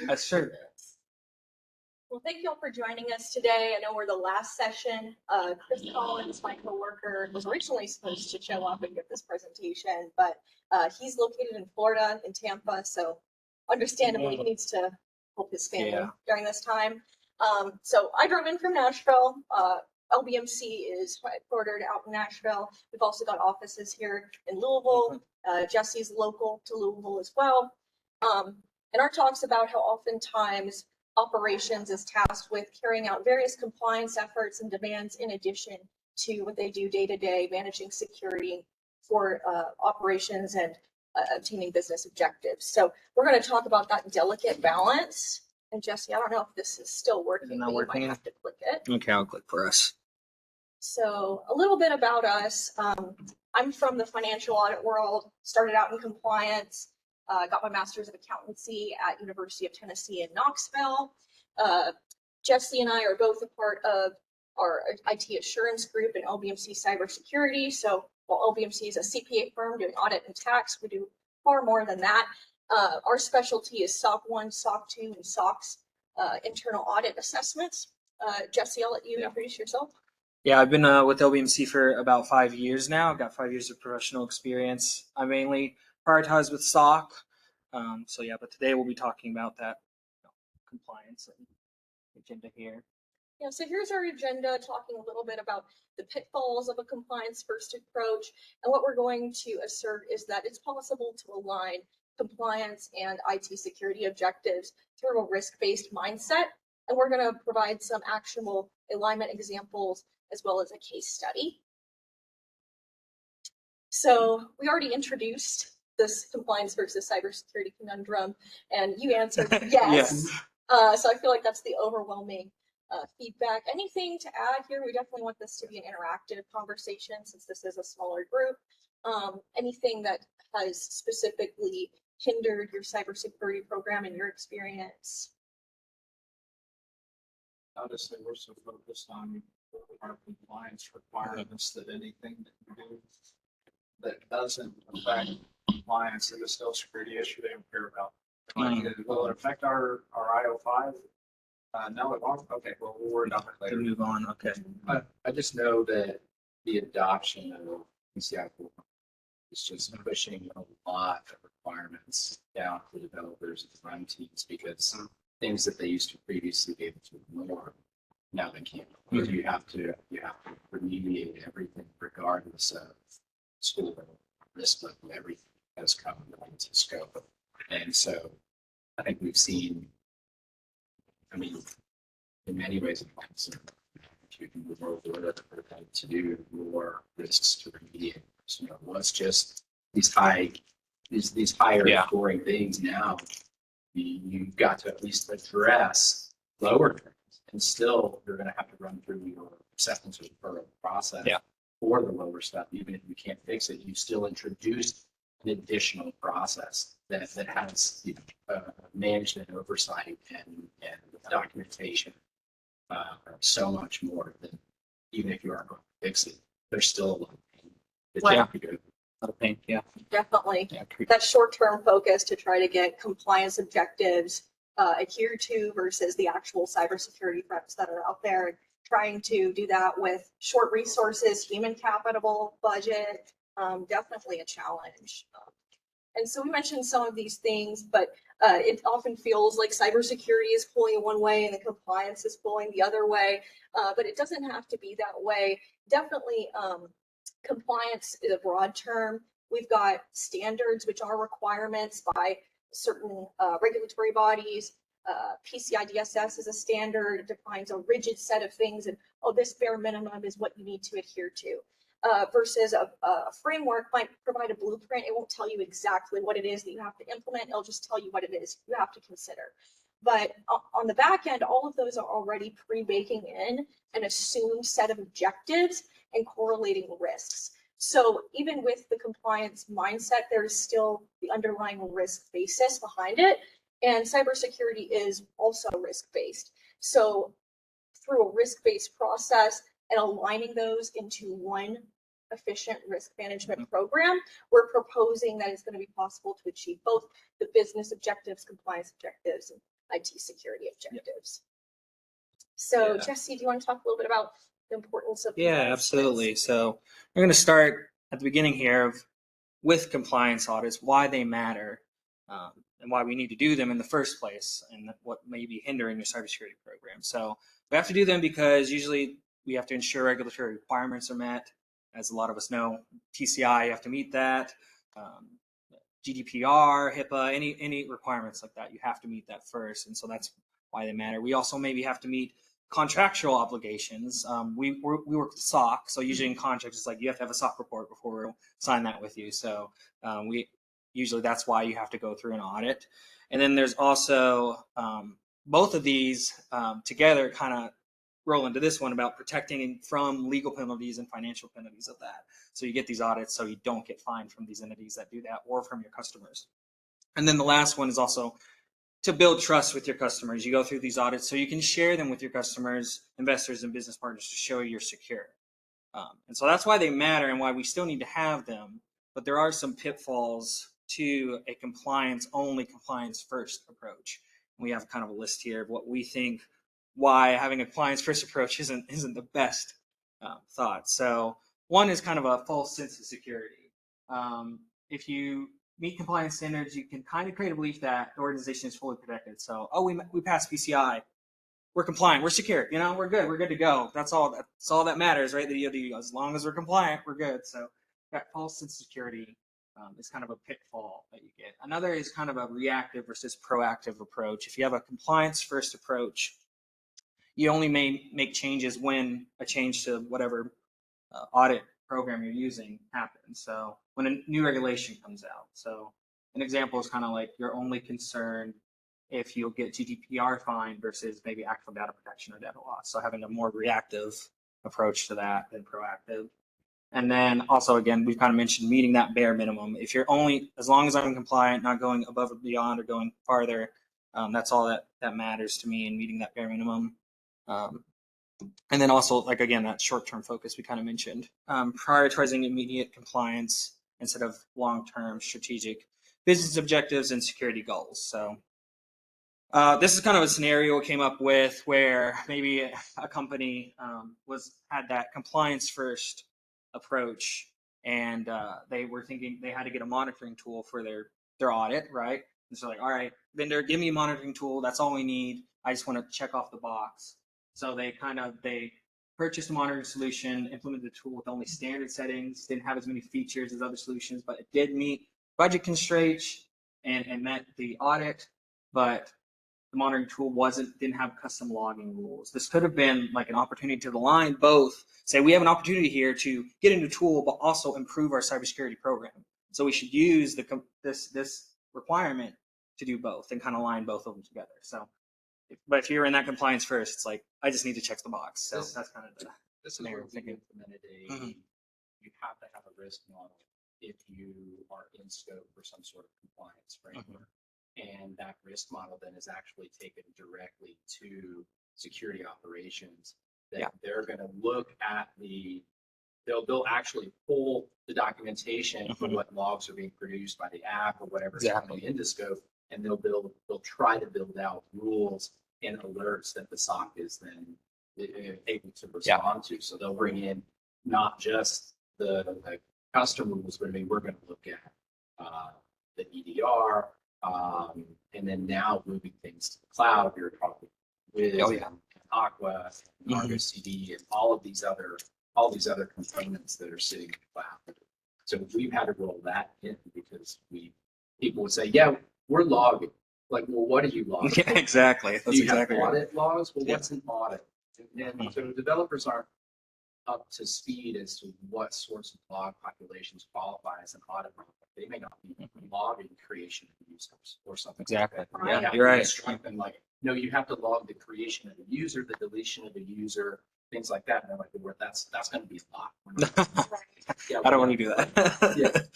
That's true. Well, thank you all for joining us today. I know we're the last session. Chris Collins, my coworker, was originally supposed to show up and give this presentation, but he's located in Florida, in Tampa, so understandably he needs to help his family during this time. So I drove in from Nashville. LBMC is headquartered out in Nashville. We've also got offices here in Louisville. Jesse's local to Louisville as well. And our talk's about how oftentimes operations is tasked with carrying out various compliance efforts and demands in addition to what they do day to day, managing security for operations and obtaining business objectives. So we're going to talk about that delicate balance. And Jesse, I don't know if this is still working. Not working. You might have to click it. Okay, I'll click for us. So a little bit about us. I'm from the financial audit world, started out in compliance, got my master's of accountancy at University of Tennessee in Knoxville. Jesse and I are both a part of our IT assurance group in LBMC Cybersecurity. So while LBMC is a CPA firm doing audit and tax, we do far more than that. Our specialty is SOC 1, SOC 2, and SOX internal audit assessments. Jesse, I'll let you introduce yourself. Yeah, I've been with LBMC for about 5 years now. I've got 5 years of professional experience. I mainly prioritize with SOC. But today we'll be talking about that compliance and agenda here. Yeah, so here's our agenda, talking a little bit about the pitfalls of a compliance first approach. And what we're going to assert is that it's possible to align compliance and IT security objectives through a risk-based mindset. And we're going to provide some actionable alignment examples as well as a case study. So we already introduced this compliance versus cybersecurity conundrum, and you answered yes. So I feel like that's the overwhelming feedback. Anything to add here? We definitely want this to be an interactive conversation since this is a smaller group. Anything that has specifically hindered your cybersecurity program in your experience? Honestly, we're so focused on our compliance requirements that anything that we do that doesn't affect compliance is still a security issue they don't care about. Will it affect our IO5? No, it won't. Okay, well, we'll worry about it later. Move on. Okay. I just know that the adoption of PCI is just pushing a lot of requirements down to developers and run teams because things that they used to previously be able to ignore now they can't. Because you have to remediate everything regardless of school risk level. Everything has come into scope, and so I think we've seen. I mean, in many ways, if you can move over to do more risks to remediate. So, what's just these higher scoring things now? You've got to at least address lower things, and still you're going to have to run through your acceptance referral process for the lower stuff. Even if you can't fix it, you still introduce an additional process that has management oversight and documentation so much more than even if you are going to fix it, there's still a lot of pain. A lot of pain, yeah. Definitely. That short-term focus to try to get compliance objectives adhered to versus the actual cybersecurity threats that are out there. Trying to do that with short resources, human capital, budget, definitely a challenge. And so we mentioned some of these things, but it often feels like cybersecurity is pulling one way and the compliance is pulling the other way, but it doesn't have to be that way. Definitely compliance is a broad term. We've got standards, which are requirements by certain regulatory bodies. PCI DSS is a standard, it defines a rigid set of things, and this bare minimum is what you need to adhere to. Versus a framework might provide a blueprint. It won't tell you exactly what it is that you have to implement. It'll just tell you what it is you have to consider. But on the back end, all of those are already pre-baking in an assumed set of objectives and correlating risks. So even with the compliance mindset, there's still the underlying risk basis behind it. And cybersecurity is also risk-based. So through a risk-based process and aligning those into one efficient risk management program, we're proposing that it's going to be possible to achieve both the business objectives, compliance objectives, and IT security objectives. So Yeah. Jesse, do you want to talk a little bit about the importance of Yeah, compliance absolutely. audits? So we're going to start at the beginning here with compliance audits, why they matter, and why we need to do them in the first place, and what may be hindering your cybersecurity program. So we have to do them because usually we have to ensure regulatory requirements are met. As a lot of us know, TCI, you have to meet that. GDPR, HIPAA, any requirements like that, you have to meet that first, and so that's why they matter. We also maybe have to meet contractual obligations. We work with SOC, so usually in contracts it's like you have to have a SOC report before we'll sign that with you. So we usually that's why you have to go through an audit. And then there's also both of these together kind of roll into this one about protecting from legal penalties and financial penalties of that. So you get these audits so you don't get fined from these entities that do that or from your customers. And then the last one is also to build trust with your customers. You go through these audits so you can share them with your customers, investors, and business partners to show you're secure. And so that's why they matter and why we still need to have them. But there are some pitfalls to a compliance-only, compliance-first approach. We have kind of a list here of what we think why having a compliance-first approach isn't the best thought. So one is kind of a false sense of security. If you meet compliance standards, you can kind of create a belief that the organization is fully protected. So, oh, we passed PCI, we're compliant, we're secure, we're good to go. That's all that matters, right? As long as we're compliant, we're good. So that false sense of security is kind of a pitfall that you get. Another is kind of a reactive versus proactive approach. If you have a compliance first approach, you only may make changes when a change to whatever audit program you're using happens. So when a new regulation comes out. So an example is kind of like you're only concerned if you'll get GDPR fine versus maybe actual data protection or data loss. So having a more reactive approach to that than proactive. And then also, again, we've kind of mentioned meeting that bare minimum. If you're as long as I'm compliant, not going above or beyond or going farther, that's all that matters to me in meeting that bare minimum. And then also, like, again, that short-term focus we kind of mentioned, prioritizing immediate compliance instead of long-term strategic business objectives and security goals. So this is kind of a scenario we came up with where maybe a company had that compliance first approach, and they were thinking they had to get a monitoring tool for their audit, right? And so like, all right, vendor, give me a monitoring tool. That's all we need. I just want to check off the box. So they purchased a monitoring solution, implemented the tool with only standard settings, didn't have as many features as other solutions, but it did meet budget constraints and met the audit, but the monitoring tool didn't have custom logging rules. This could have been like an opportunity to align both, say we have an opportunity here to get into a tool, but also improve our cybersecurity program. So we should use this requirement to do both and kind of line both of them together. So, but if you're in that compliance first, it's like, I just need to check the box. So that's kind of This is where we implemented you have to have a risk model if you are in scope for some sort of compliance framework. And that risk model then is actually taken directly to security operations that they're going to look at they'll actually pull the documentation for what logs are being produced by the app or whatever's coming into scope, and they'll try to build out rules and alerts that the SOC is then able to respond to. So they'll bring in not just the custom rules, but we're going to look at the EDR, and then now moving things to the cloud. You're talking with Aqua, Argo CD, and all these other components that are sitting in the cloud. So we've had to roll that in because people would say, yeah, we're logging. Like, well, what are you logging? Yeah, exactly. That's Do you exactly have right. audit logs? Well, what's an audit? And so developers aren't up to speed as to what sorts of log populations qualify as an audit log. They may not be logging creation of users or something. Exactly. Like that. Yeah, you're right. Strike them like, no, you have to log the creation of a user, the deletion of a user, things like that. And they're like, well, that's going to be a lot. I don't want to do that.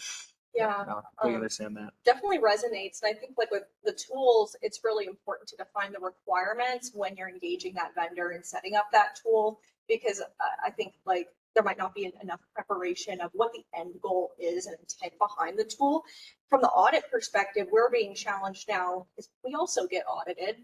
Yeah. No, I understand that. Definitely resonates. And I think like with the tools, it's really important to define the requirements when you're engaging that vendor and setting up that tool, because I think like there might not be enough preparation of what the end goal is and intent behind the tool. From the audit perspective, we're being challenged now because we also get audited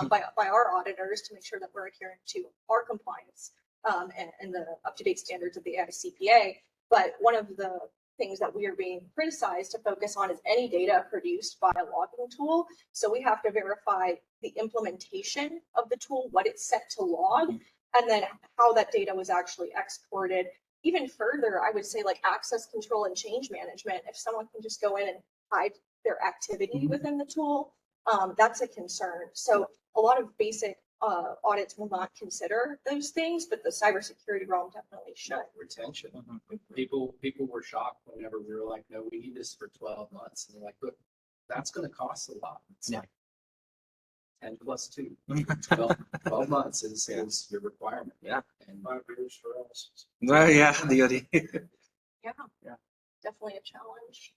by our auditors to make sure that we're adhering to our compliance and the up-to-date standards of the ICPA. But one of the things that we are being criticized to focus on is any data produced by a logging tool. So we have to verify the implementation of the tool, what it's set to log, and then how that data was actually exported. Even further, I would say like access control and change management. If someone can just go in and hide their activity within the tool, that's a concern. So a lot of basic audits will not consider those things, but the cybersecurity realm definitely should. Retention. People were shocked whenever we were like, no, we need this for 12 months. And they're like, look, that's going to cost a lot. It's like 10 plus 2. 12 months is your requirement. Yeah. And 5 years for us. Well, yeah, DoD. Yeah, definitely a challenge.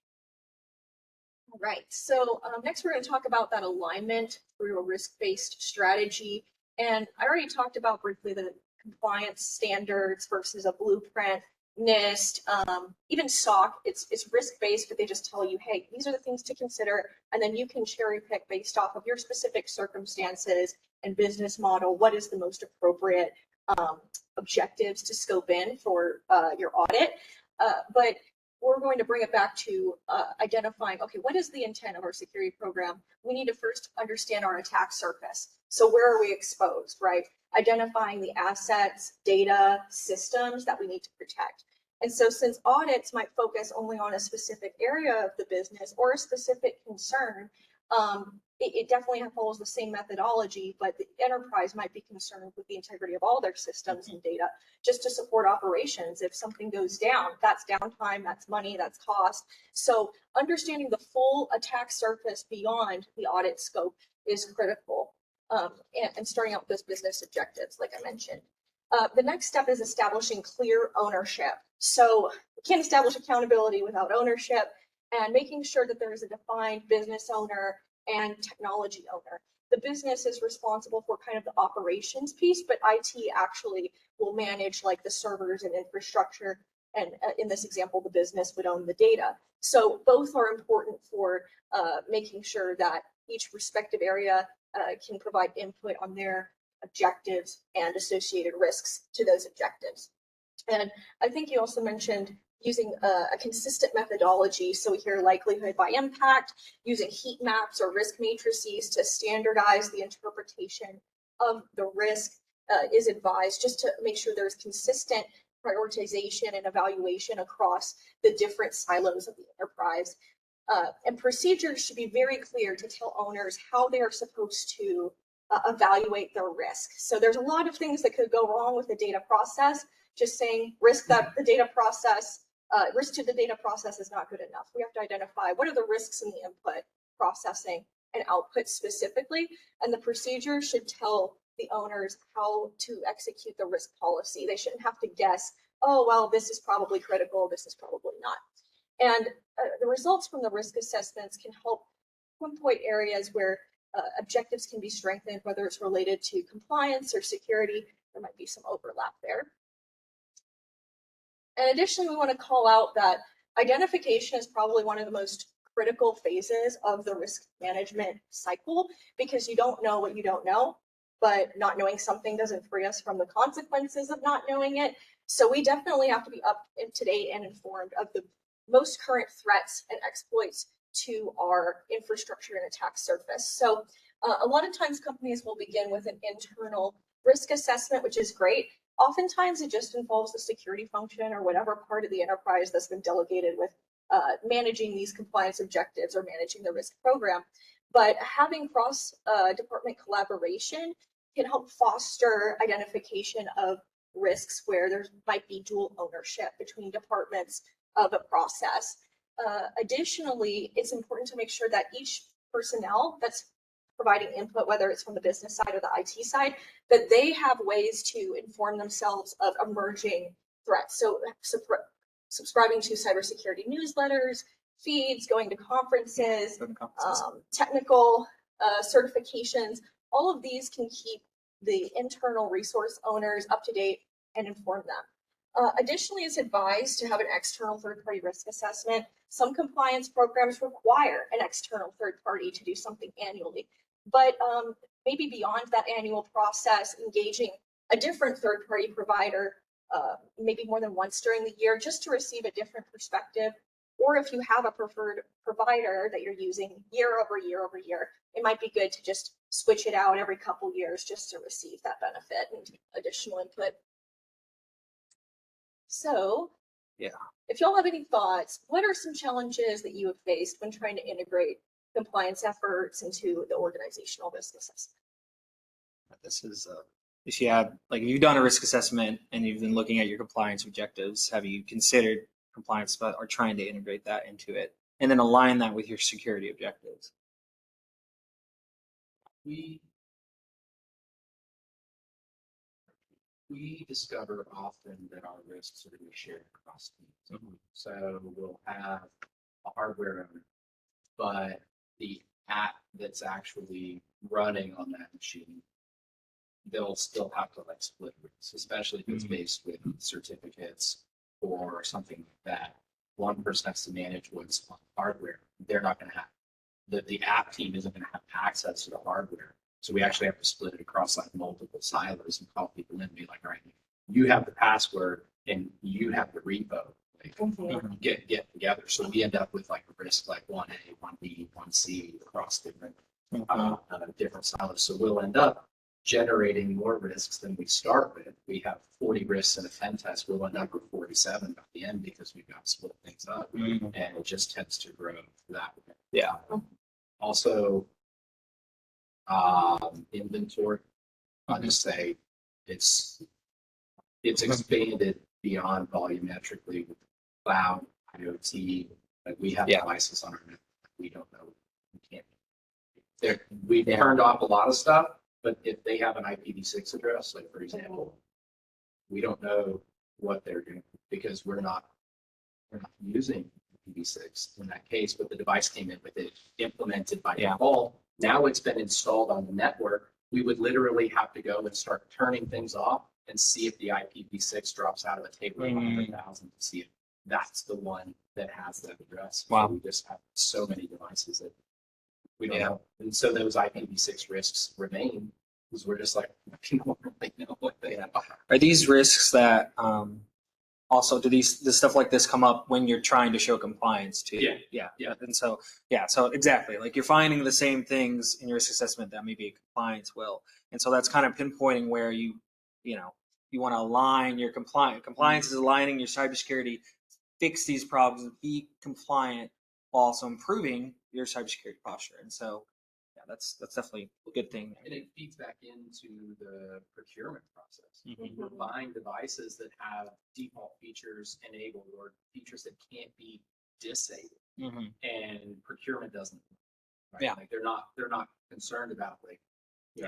All right, so next we're going to talk about that alignment through a risk-based strategy. And I already talked about briefly the compliance standards versus a blueprint, NIST, even SOC. It's risk-based, but they just tell you, hey, these are the things to consider, and then you can cherry pick based off of your specific circumstances and business model, what is the most appropriate objectives to scope in for your audit. But we're going to bring it back to identifying, okay, what is the intent of our security program? We need to first understand our attack surface. So where are we exposed, right? Identifying the assets, data, systems that we need to protect. And so since audits might focus only on a specific area of the business or a specific concern, it definitely follows the same methodology, but the enterprise might be concerned with the integrity of all their systems and data just to support operations. If something goes down, that's downtime, that's money, that's cost. So understanding the full attack surface beyond the audit scope is critical, and starting out with those business objectives, like I mentioned. The next step is establishing clear ownership. So we can't establish accountability without ownership, and making sure that there is a defined business owner and technology owner. The business is responsible for kind of the operations piece, but IT actually will manage like the servers and infrastructure. And in this example, the business would own the data. So both are important for making sure that each respective area can provide input on their objectives and associated risks to those objectives. And I think you also mentioned using a consistent methodology. So we hear likelihood by impact, using heat maps or risk matrices to standardize the interpretation of the risk is advised, just to make sure there's consistent prioritization and evaluation across the different silos of the enterprise. And procedures should be very clear to tell owners how they are supposed to evaluate their risk. So there's a lot of things that could go wrong with the data process. Just saying risk that the data process, risk to the data process is not good enough. We have to identify what are the risks in the input, processing, and output specifically, and the procedure should tell the owners how to execute the risk policy. They shouldn't have to guess, oh, well, this is probably critical, this is probably not. And the results from the risk assessments can help pinpoint areas where objectives can be strengthened, whether it's related to compliance or security. There might be some overlap there. And additionally, we want to call out that identification is probably one of the most critical phases of the risk management cycle, because you don't know what you don't know, but not knowing something doesn't free us from the consequences of not knowing it. So we definitely have to be up to date and informed of the most current threats and exploits to our infrastructure and attack surface. So a lot of times companies will begin with an internal risk assessment, which is great. Oftentimes it just involves the security function or whatever part of the enterprise that's been delegated with managing these compliance objectives or managing the risk program. But having cross-department collaboration can help foster identification of risks where there might be dual ownership between departments of a process. Additionally, it's important to make sure that each personnel that's providing input, whether it's from the business side or the IT side, that they have ways to inform themselves of emerging threats. So subscribing to cybersecurity newsletters, feeds, going to conferences, technical certifications, all of these can keep the internal resource owners up to date and inform them. Additionally, it's advised to have an external third-party risk assessment. Some compliance programs require an external third party to do something annually, but maybe beyond that annual process, engaging a different third-party provider, maybe more than once during the year, just to receive a different perspective. Or if you have a preferred provider that you're using year over year over year, it might be good to just switch it out every couple years just to receive that benefit and additional input. So, Yeah. if y'all have any thoughts, what are some challenges that you have faced when trying to integrate compliance efforts into the organizational risk assessment? This is if you have like if you've done a risk assessment and you've been looking at your compliance objectives, have you considered compliance but are trying to integrate that into it and then align that with your security objectives? We discover often that our risks are to be shared across teams. So we'll have a hardware owner, but the app that's actually running on that machine, they'll still have to like split risks, especially if it's based with certificates or something like that. One person has to manage what's on hardware. They're not going to have the app team isn't going to have access to the hardware. So we actually have to split it across like multiple silos and call people in and be like, all right, you have the password and you have the repo. Like, get together. So we end up with like a risk like 1A, 1B, 1C across different different silos. So we'll end up generating more risks than we start with. We have 40 risks in a pen test. We'll end up with 47 at the end because we've got to split things up, and it just tends to grow that way. Yeah. Also, inventory. I'll just say it's expanded beyond volumetrically with cloud, IoT. Like we have devices on our network we don't know. We can't. We've turned off a lot of stuff, but if they have an IPv6 address, like for example, we don't know what they're doing because we're not using IPv6 in that case. But the device came in with it implemented by default. Now it's been installed on the network. We would literally have to go and start turning things off and see if the IPv6 drops out of a table of 100,000 to see if that's the one that has that address. Wow. So we just have so many devices that we don't know. And so those IPv6 risks remain because we're just like, we don't really know what they are. Are these risks that also does stuff like this come up when you're trying to show compliance too? Yeah. And so exactly, like you're finding the same things in your risk assessment that maybe a compliance will, and so that's kind of pinpointing where you want to align your compliance. Compliance is aligning your cybersecurity, fix these problems, be compliant while also improving your cybersecurity posture. And so that's definitely a good thing. And it feeds back into the procurement process. We're buying devices that have default features enabled or features that can't be disabled, and procurement doesn't. Right? Like they're not concerned about like,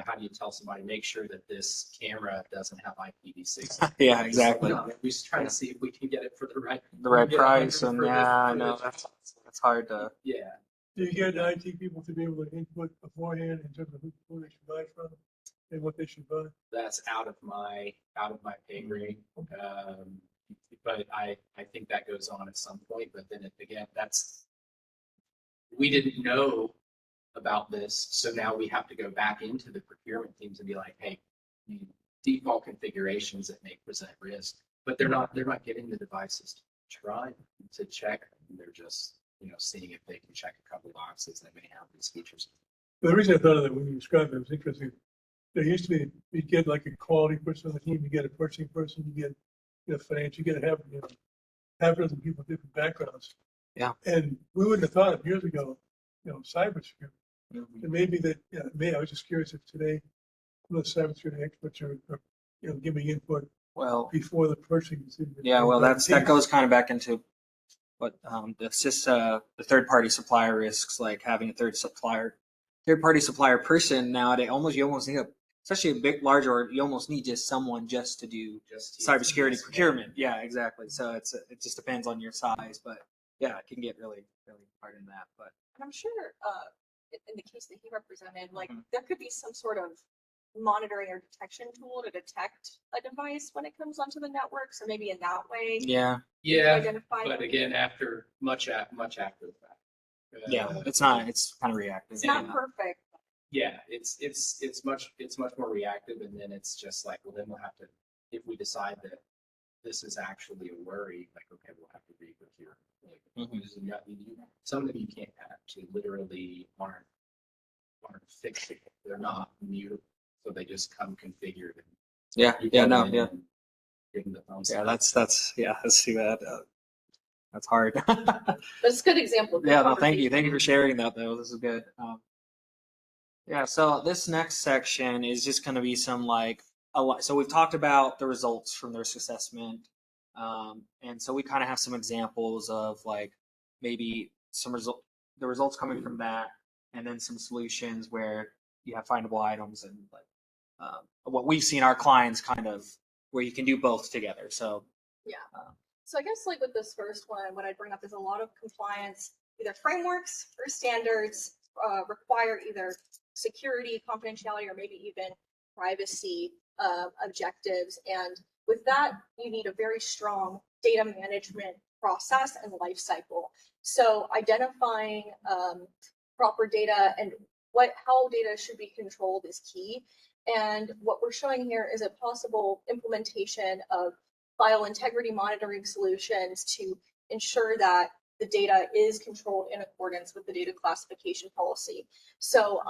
how do you tell somebody make sure that this camera doesn't have IPv6? Yeah, exactly. No, we're just trying to see if we can get it for the right price, and I know that's hard to. Yeah. Do you get the IT people to be able to input beforehand in terms of who they should buy from and what they should buy? That's out of my pay grade. But I think that goes on at some point. But then again, we didn't know about this, so now we have to go back into the procurement teams and be like, hey, default configurations that may present risk, but they're not getting the devices to try to check. They're just seeing if they can check a couple boxes that may have these features. The reason I thought of that when you described it was interesting. There used to be, you get like a quality person on the team, you get a purchasing person, you get finance, you get half a dozen people with different backgrounds. Yeah. And we wouldn't have thought of years ago, cybersecurity. And maybe that, I was just curious if today, the cybersecurity experts are giving input before the purchasing decision. Yeah, well, that goes kind of back into what the ISSA, the third-party supplier risks, like having a third-party supplier person nowadays. You almost need especially a bit larger, you almost need someone just to do cybersecurity procurement. Yeah, exactly. So it just depends on your size, but yeah, it can get really, really hard in that. But I'm sure in the case that he represented, like there could be some sort of monitoring or detection tool to detect a device when it comes onto the network. So maybe in that way, Yeah. you can Yeah, identify but them. again, after much after the fact. Yeah. It's not. It's kind of reactive. It's not Yeah. perfect. Yeah, it's much more reactive, and then it's just like, well, then we'll have to, if we decide that this is actually a worry, like, okay, we'll have to re-look here. Like, Mhm. some of you can't actually literally aren't fixable. They're not mutable, so they just come configured. And Yeah. you Yeah. go No. in Yeah. and give them the thumbs Yeah. up. That's too bad. That's hard. But it's a good example. Good Yeah. No. Thank you. conversation. Thank you for sharing that, though. This is good. Yeah. So this next section is just going to be some like a lot. So we've talked about the results from the risk assessment, and so we kind of have some examples of like maybe the results coming from that, and then some solutions where you have findable items and like what we've seen our clients kind of where you can do both together. So Yeah. So I guess like with this first one, what I'd bring up is a lot of compliance, either frameworks or standards require either security, confidentiality, or maybe even privacy objectives. And with that, you need a very strong data management process and life cycle. So identifying proper data and how data should be controlled is key. And what we're showing here is a possible implementation of file integrity monitoring solutions to ensure that the data is controlled in accordance with the data classification policy. So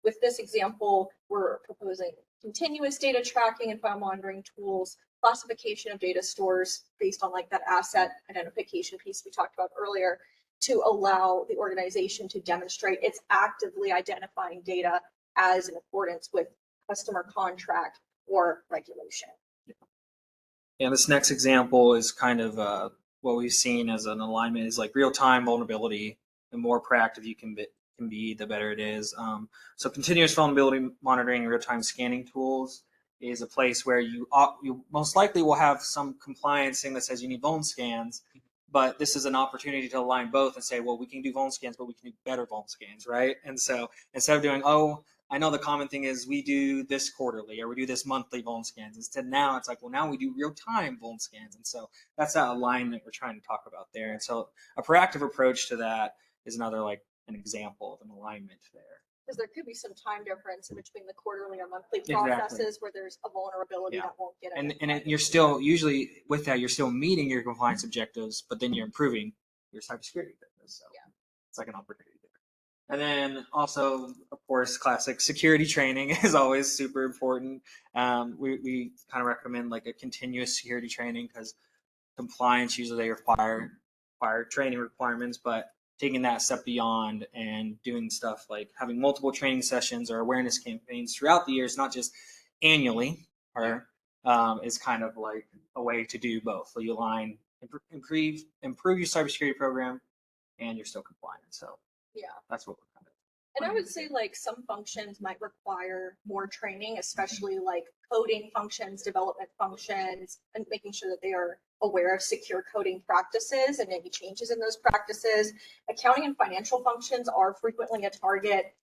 with this example, we're proposing continuous data tracking and file monitoring tools, classification of data stores based on like that asset identification piece we talked about earlier, to allow the organization to demonstrate it's actively identifying data as in accordance with customer contract or regulation. and this next example is kind of what we've seen as an alignment is like real-time vulnerability. The more proactive you can be, the better it is. So continuous vulnerability monitoring, real-time scanning tools is a place where you most likely will have some compliance thing that says you need vuln scans, but this is an opportunity to align both and say, well, we can do vuln scans, but we can do better vuln scans, right? And so instead of doing, I know the common thing is we do this quarterly or we do this monthly vuln scans. Instead, now it's like, well, now we do real-time vuln scans. And so that's that alignment we're trying to talk about there. And so a proactive approach to that is another like an example of an alignment there. Because there could be some time difference in between the quarterly or monthly Exactly. processes where there's a vulnerability that won't get And you're still usually with that, you're still meeting your compliance objectives, but then you're improving your cybersecurity business. So it's like an opportunity there. And then also, of course, classic security training is always super important. We kind of recommend like a continuous security training because compliance usually they require training requirements, but taking that step beyond and doing stuff like having multiple training sessions or awareness campaigns throughout the years, not just annually, or is kind of like a way to do both. So you align, improve your cybersecurity program, and you're still compliant. So that's what we're kind of. And I would say like some functions might require more training, especially like coding functions, development functions, and making sure that they are aware of secure coding practices and any changes in those practices. Accounting and financial functions are frequently a target.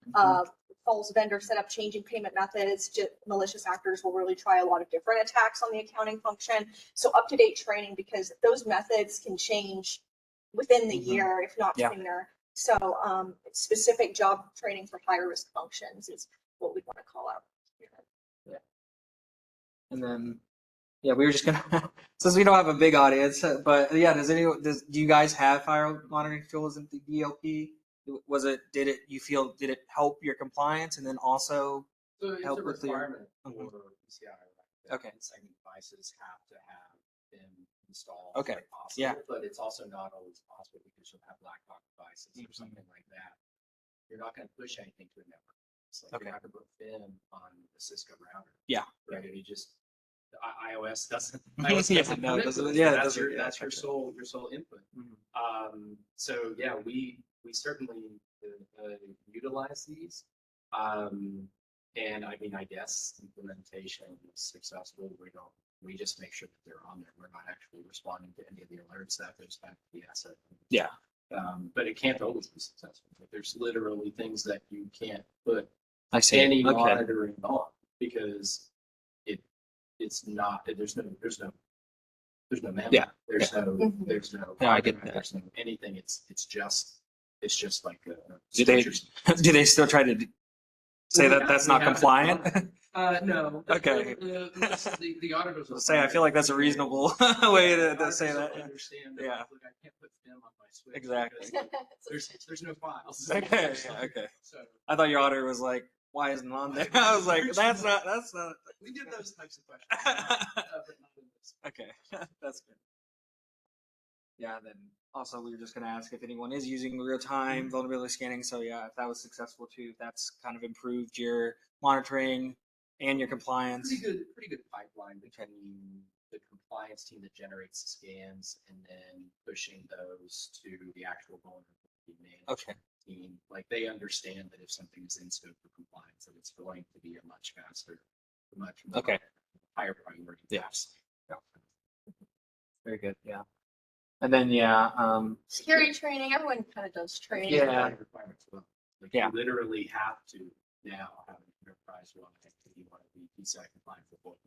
False vendor setup, changing payment methods, malicious actors will really try a lot of different attacks on the accounting function. So up-to-date training, because those methods can change within the year, if not sooner. So specific job training for higher risk functions is what we want to call out. Yeah. And then, we were just gonna, since we don't have a big audience, but do you guys have fire monitoring tools in the DLP? Did it help your compliance and then also help it's a with your requirement for PCI. Okay. Segment devices have to have been installed. Okay. where possible, Yeah. But it's also not always possible because you'll have black box devices or something like that. You're not going to push anything to a network. It's like you're not going to put FIM on the Cisco router. Yeah. Right. You just iOS doesn't. That's your sole input. So yeah, we certainly utilize these. And I mean, I guess implementation is successful. We just make sure that they're on there. We're not actually responding to any of the alerts that goes back to the asset. Yeah. But it can't always be successful. There's literally things that you can't put I see. any monitoring on. because it's not, there's no memo. Yeah. There's no, Mhm. there's no, No, I get that. there's no anything. It's just like a. Do they do they still try to say Well, that that's not we have the compliant? No. Okay. The auditors. will Say, I feel like that's a reasonable way to auditors say will that. Understand that, Yeah. look, I can't put them on my switch. Exactly. because There's no files. Okay, yeah, okay. So I thought your auditor was like, why isn't it on there? I was like, that's not. we get those types of questions, but not in this. Okay, that's good. Yeah, then also we were just going to ask if anyone is using real-time vulnerability scanning. So yeah, if that was successful too, that's kind of improved your monitoring and your compliance. Pretty good pipeline between the compliance team that generates the scans and then pushing those to the actual vulnerability management Okay. team. Like they understand that if something is in scope for compliance, that it's going to be a much faster, much more Okay. higher priority. Yes. Yeah. Very good. Yeah. And then yeah, Security training, everyone kind of does training. Yeah. Requirements as well. Like Yeah. you literally have to now have an enterprise one if you want to be PCI compliant for both.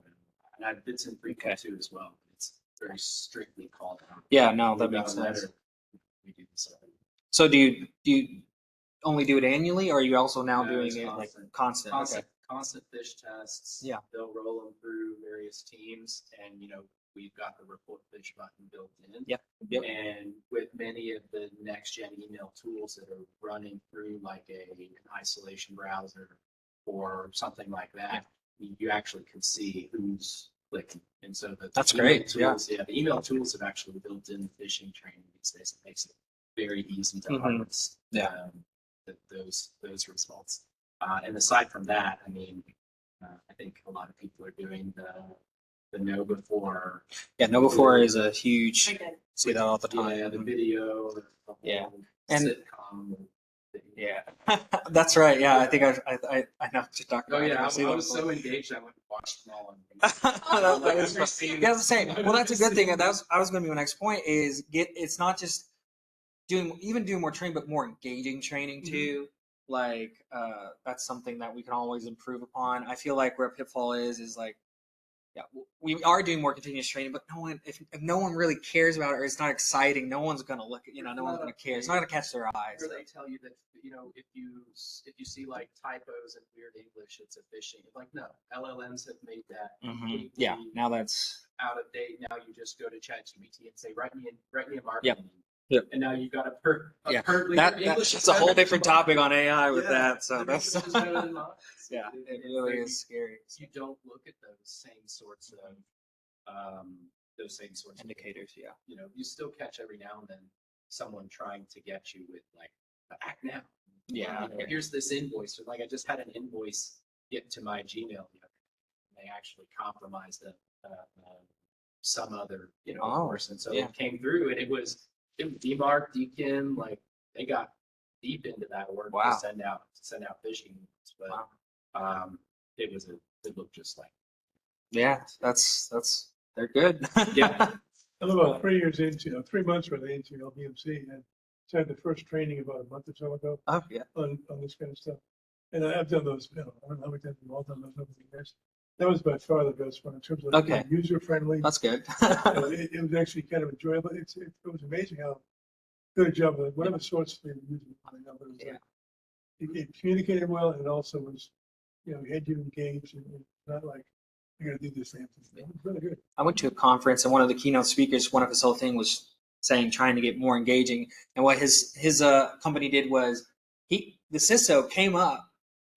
And I did some pre too as well. It's very strictly called out. yeah, no, that We got makes a letter. sense. We do this. So do you only do it annually, or are you also now No, doing it's it like constant. constant? Okay. Constant fish tests. Yeah. They'll roll them through various teams, and we've got the report fish button built in. Yep. Yep. And with many of the next gen email tools that are running through like an isolation browser or something like that, you actually can see who's clicking. And so That's email great. Tools, the email tools have actually built in phishing training these days. It makes it very easy to Mhm. harvest Yeah. those results. And aside from that, I mean, I think a lot of people are doing the know before. Yeah, know before is a huge. Very good. See that all the time. Yeah, the video, the whole Yeah. And- sitcom. Yeah, that's right. Yeah, I think I know what you're talking Oh about. yeah, I've seen I that was before. so engaged I went and watched them all. That is fun. Yeah, that's the same. Well, that's a good thing. And I was going to be my next point is it's not just doing more training, but more engaging training too. Like that's something that we can always improve upon. I feel like where a pitfall is like, yeah, we are doing more continuous training, but if no one really cares about it or it's not exciting, no one's going to look at, no one's going to care. It's not going to catch their eyes. Or they tell you that if you see like typos and weird English, it's a phishing. Like no, LLMs have made that completely Yeah, now that's out of date. Now you just go to ChatGPT and say write me a marketing. Yep. And now you've got a pert that's English. a whole different topic on AI with Yeah, that. So the that's English is better than mine. yeah, it really is scary. You don't look at those same sorts of Indicators, yeah. You still catch every now and then someone trying to get you with like act now. Yeah. Here's this invoice. Or like I just had an invoice get to my Gmail. They actually compromised some other person. So yeah. it came through and it was demarked, dekin, like they got deep into that work Wow. to send out phishing emails. But it looked just like they're good. Yeah. I'm about 3 years into, 3 months really into LBMC, and so I had the first training about a month or so ago Oh yeah. on this kind of stuff. And I've done those, I don't know how many times we've all done those over the years. That was by far the best one in terms of Okay. user friendly. That's good. It was actually kind of enjoyable. It was amazing how good a job of whatever source they were using. Yeah. It communicated well, and it also was, had you engaged, and not like I got to do this thing. It was really good. I went to a conference and one of the keynote speakers, one of his whole thing was trying to get more engaging. And what his company did was the CISO came up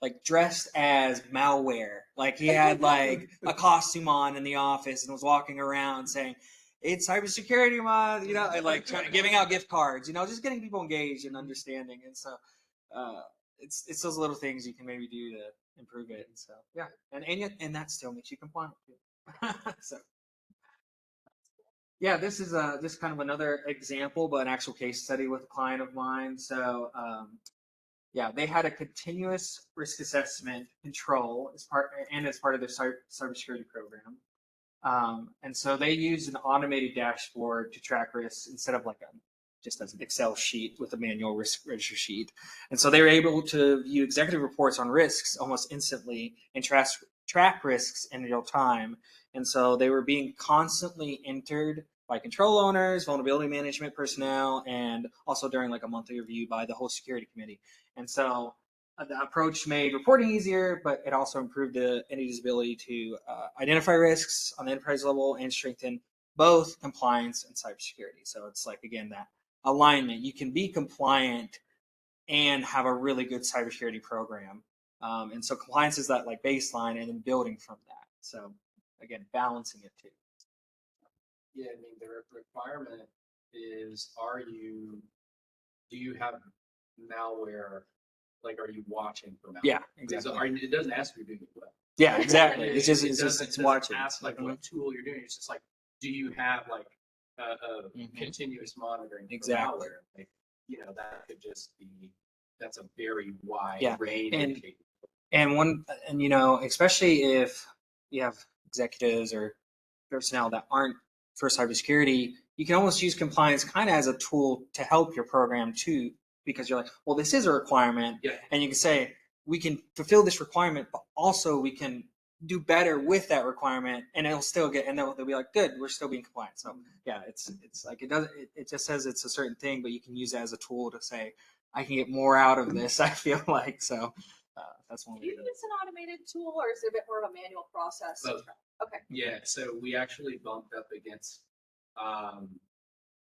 like dressed as malware. Like he had like a costume on in the office and was walking around saying, it's cybersecurity month, and like giving out gift cards, just getting people engaged and understanding. And so it's those little things you can maybe do to improve it. And so yeah, and that still makes you compliant too. So yeah, this is just kind of another example, but an actual case study with a client of mine. So yeah, they had a continuous risk assessment control as part of their cybersecurity program. And so they used an automated dashboard to track risks instead of like just as an Excel sheet with a manual risk register sheet. And so they were able to view executive reports on risks almost instantly and track track risks in real time. And so they were being constantly entered by control owners, vulnerability management personnel, and also during like a monthly review by the whole security committee. And so the approach made reporting easier, but it also improved the entity's ability to identify risks on the enterprise level and strengthen both compliance and cybersecurity. So it's like, again, that alignment. You can be compliant and have a really good cybersecurity program. And so compliance is that like baseline and then building from that. So again, balancing it too. Yeah, I mean, the requirement is, do you have malware? Like, are you watching for malware? Yeah, exactly. So it doesn't ask you to do it well. Yeah, exactly. It's just doesn't watching. ask like what tool you're doing. It's just like, do you have like a continuous monitoring for Exactly. malware? Like, that could just be, that's a very wide Yeah. range. And especially if you have executives or personnel that aren't for cybersecurity, you can almost use compliance kind of as a tool to help your program too, because you're like, well, this is a requirement. Yeah. And you can say, we can fulfill this requirement, but also we can do better with that requirement, and it'll still get, and they'll be like, good, we're still being compliant. So yeah, it's like, it just says it's a certain thing, but you can use it as a tool to say, I can get more out of this, I feel like. So that's one. Do you think it's an automated tool, or is it a bit more of a manual process? Both. Okay. Yeah, so we actually bumped up against,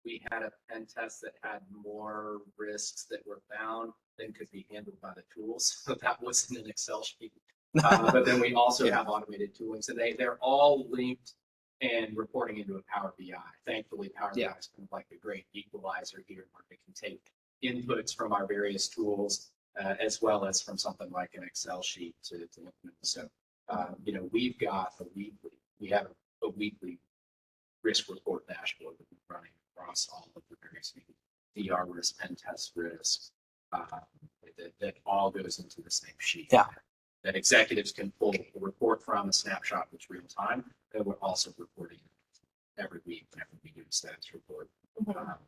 we had a pen test that had more risks that were found than could be handled by the tools. So that wasn't an Excel sheet. But then we also have automated tooling. So they're all linked and reporting into a Power BI. Thankfully, Power BI is kind of like a great equalizer here, where it can take inputs from our various tools, as well as from something like an Excel sheet to implement. So, we have a weekly risk report dashboard that we're running across all of the various DR risk, pen test risk, that all goes into the same sheet. Yeah. That executives can pull a report from, a snapshot that's real time, that we're also reporting every week whenever we do a status report for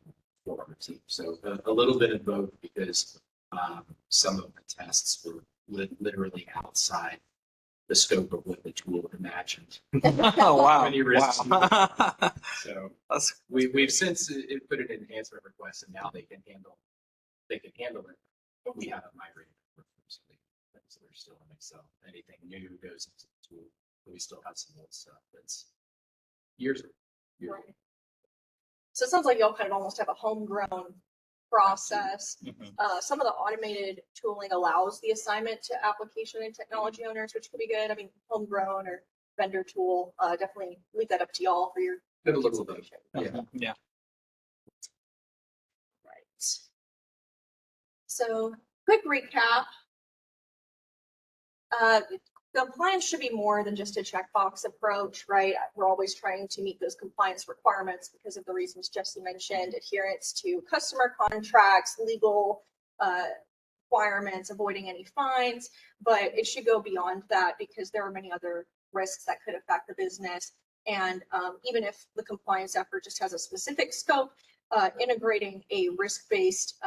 our team. So a little bit of both, because some of the tests were literally outside the scope of what the tool imagined. Oh, wow. Many risks. Wow. So we've since put an enhancement request, and now they can handle it. But we haven't migrated so they're still in Excel. Anything new goes into the tool, but we still have some old stuff that's years old. Right. So it sounds like y'all kind of almost have a homegrown process. Some of the automated tooling allows the assignment to application and technology owners, which could be good. I mean, homegrown or vendor tool, definitely leave that up to y'all for your Good a little bit. Yeah. Right. So quick recap. Compliance should be more than just a checkbox approach, right? We're always trying to meet those compliance requirements because of the reasons Jesse mentioned: adherence to customer contracts, legal requirements, avoiding any fines. But it should go beyond that, because there are many other risks that could affect the business. And even if the compliance effort just has a specific scope, integrating a risk-based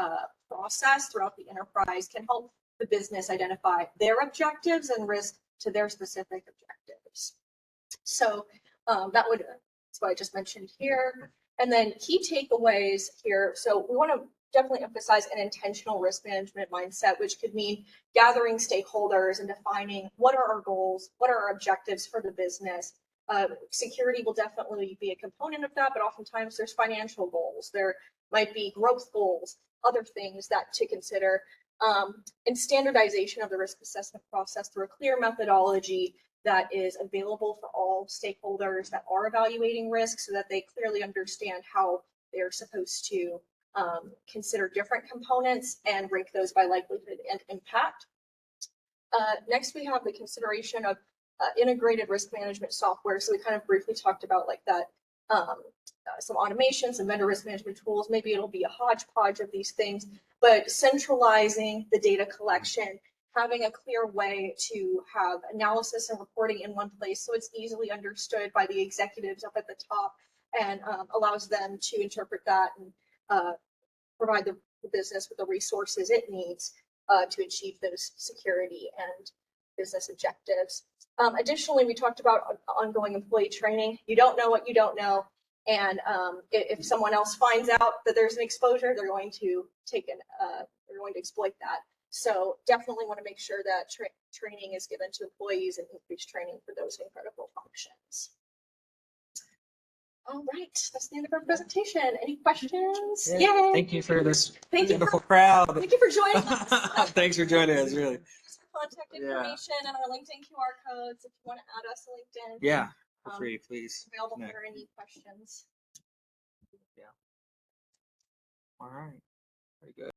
process throughout the enterprise can help the business identify their objectives and risk to their specific objectives. So that's what I just mentioned here. And then key takeaways here. So we want to definitely emphasize an intentional risk management mindset, which could mean gathering stakeholders and defining what are our goals, what are our objectives for the business. Security will definitely be a component of that, but oftentimes there's financial goals. There might be growth goals, other things that to consider. And standardization of the risk assessment process through a clear methodology that is available for all stakeholders that are evaluating risk, so that they clearly understand how they're supposed to consider different components and rank those by likelihood and impact. Next, we have the consideration of integrated risk management software. So we kind of briefly talked about like that, some automation, some vendor risk management tools. Maybe it'll be a hodgepodge of these things, but centralizing the data collection, having a clear way to have analysis and reporting in one place so it's easily understood by the executives up at the top, and allows them to interpret that and provide the business with the resources it needs to achieve those security and business objectives. Additionally, we talked about ongoing employee training. You don't know what you don't know. And if someone else finds out that there's an exposure, they're going to they're going to exploit that. So definitely want to make sure that training is given to employees and increased training for those in critical functions. All right, that's the end of our presentation. Any questions? Yeah, Yay! thank you for this Thank you wonderful crowd. Thank you for joining us. Thanks for joining us, really. Contact information and our LinkedIn QR codes if you want to add us to LinkedIn. Yeah, feel free, please. Available connect. for any questions. All right, very good.